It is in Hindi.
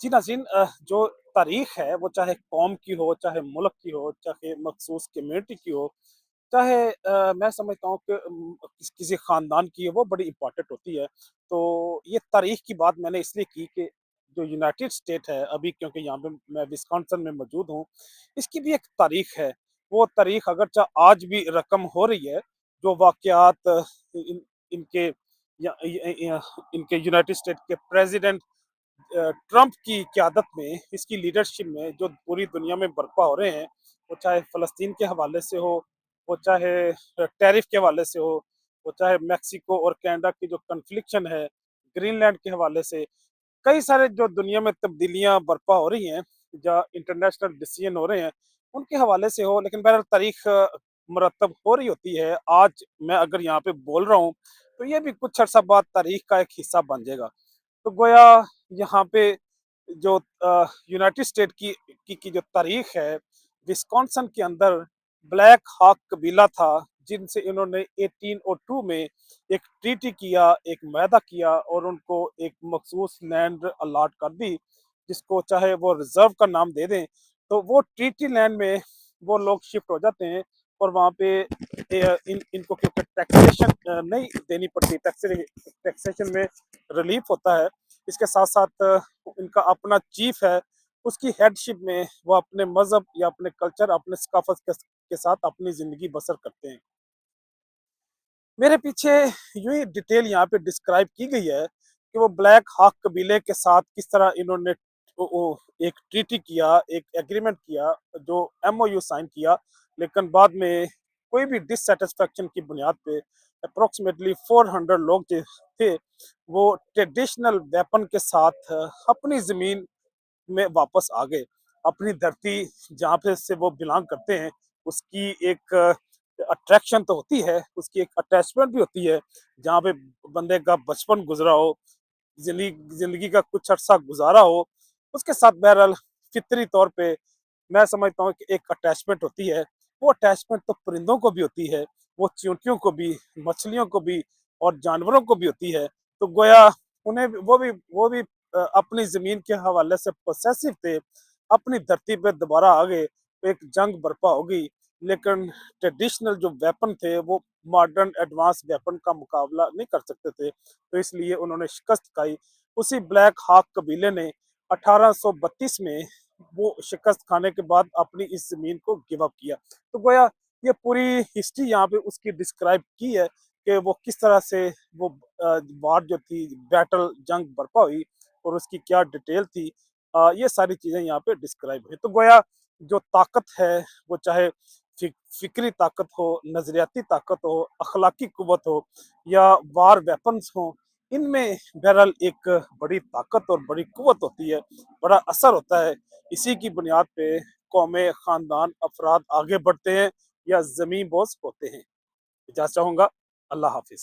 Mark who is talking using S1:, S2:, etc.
S1: जी नाज़रीन, जो तारीख़ है वो चाहे कौम की हो, चाहे मुल्क की हो, चाहे मख़सूस कम्युनिटी की हो, चाहे मैं समझता हूँ कि किसी ख़ानदान की है, वो बड़ी इम्पोर्टेंट होती है। तो ये तारीख़ की बात मैंने इसलिए की कि जो यूनाइटेड स्टेट है अभी, क्योंकि यहाँ पे मैं विस्कॉन्सिन में मौजूद हूँ, इसकी भी एक तारीख़ है। वो तारीख़ अगरचे आज भी रकम हो रही है, जो वाक़यात इन इनके या य य इनके यूनाइटेड स्टेट के प्रेज़िडेंट ट्रंप की क़यादत में, इसकी लीडरशिप में जो पूरी दुनिया में बर्पा हो रहे हैं, वो चाहे फ़लस्तीन के हवाले से हो, वो चाहे टैरिफ के हवाले से हो, वो चाहे मेक्सिको और कनाडा की जो कन्फ्लिक्शन है, ग्रीनलैंड के हवाले से, कई सारे जो दुनिया में तब्दीलियाँ बर्पा हो रही हैं, या इंटरनेशनल डिसीजन हो रहे हैं, उनके हवाले से हो, लेकिन बहरहाल तारीख़ मुरतब हो रही होती है। आज मैं अगर यहाँ पे बोल रहा हूँ, तो ये भी कुछ अरसा बाद तारीख़ का एक हिस्सा बन जाएगा। तो गोया यहाँ पे जो यूनाइटेड स्टेट की जो तारीख है, विस्कॉन्सिन के अंदर ब्लैक हॉक कबीला था, जिनसे इन्होंने 1802 में एक ट्रीटी किया, एक वायदा किया और उनको एक मखसूस लैंड अलॉट कर दी, जिसको चाहे वो रिजर्व का नाम दे दें। तो वो ट्रीटी लैंड में वो लोग शिफ्ट हो जाते हैं और वहाँ पे इनको क्योंकि टैक्सेशन नहीं देनी पड़ती, टैक्सेशन में रिलीफ होता है। इसके साथ-साथ इनका अपना चीफ है, उसकी हेडशिप में वो अपने मज़हब या अपने कल्चर, अपने सकाफ़त के साथ अपनी ज़िंदगी बसर करते हैं। मेरे पीछे यूँ ही डिटेल यहाँ पे डिस्क्राइब की गई है कि वो ब्लैक हॉक कबीले के साथ किस तरह इन्होंने ओ एक ट्रीटी किया, एक एग्रीमेंट किया, जो एमओयू साइन किया, लेकिन बाद में कोई भी डिससैटिस्फैक्शन की बुनियाद पे अप्रॉक्सिमेटली 400 लोग जो थे, वो ट्रेडिशनल वेपन के साथ अपनी ज़मीन में वापस आ गए। अपनी धरती जहाँ पे से वो बिलॉन्ग करते हैं, उसकी एक अट्रैक्शन तो होती है, उसकी एक अटैचमेंट भी होती है, जहाँ पे बंदे का बचपन गुज़रा हो, ज़िंदगी का कुछ अरसा गुज़ारा हो, उसके साथ बहरहाल फ़ितरी तौर पे मैं समझता हूँ कि एक अटैचमेंट होती है। वो अटैचमेंट तो परिंदों को भी होती है, वो चींटियों को भी, मछलियों को भी और जानवरों को भी होती है। तो गोया उन्हें भी वो भी अपनी ज़मीन के हवाले से पॉसेसिव थे, अपनी धरती पे दोबारा आ गए, तो एक जंग बर्पा हो गई। लेकिन ट्रेडिशनल जो वेपन थे, वो मॉडर्न एडवांस वेपन का मुकाबला नहीं कर सकते थे, तो इसलिए उन्होंने शिकस्त खाई। उसी ब्लैक हॉक कबीले ने 1832 में वो शिकस्त खाने के बाद अपनी इस ज़मीन को गिव अप किया। तो गोया ये पूरी हिस्ट्री यहाँ पे उसकी डिस्क्राइब की है कि वो किस तरह से वो वार जो थी, बैटल, जंग बर्पा हुई और उसकी क्या डिटेल थी। ये सारी चीज़ें यहाँ पे डिस्क्राइब हुई। तो गोया जो ताकत है, वो चाहे फ़िक्री ताकत हो, नज़रियाती ताकत हो, अखलाकी कुव्वत हो या वार वेपन्स हों, इनमें बहरहाल एक बड़ी ताकत और बड़ी कुव्वत होती है, बड़ा असर होता है। इसी की बुनियाद पे कौमें, ख़ानदान, अफ़राद आगे बढ़ते हैं या ज़मीन बोस होते हैं। इजाज़त चाहूँगा। अल्लाह हाफ़िज़।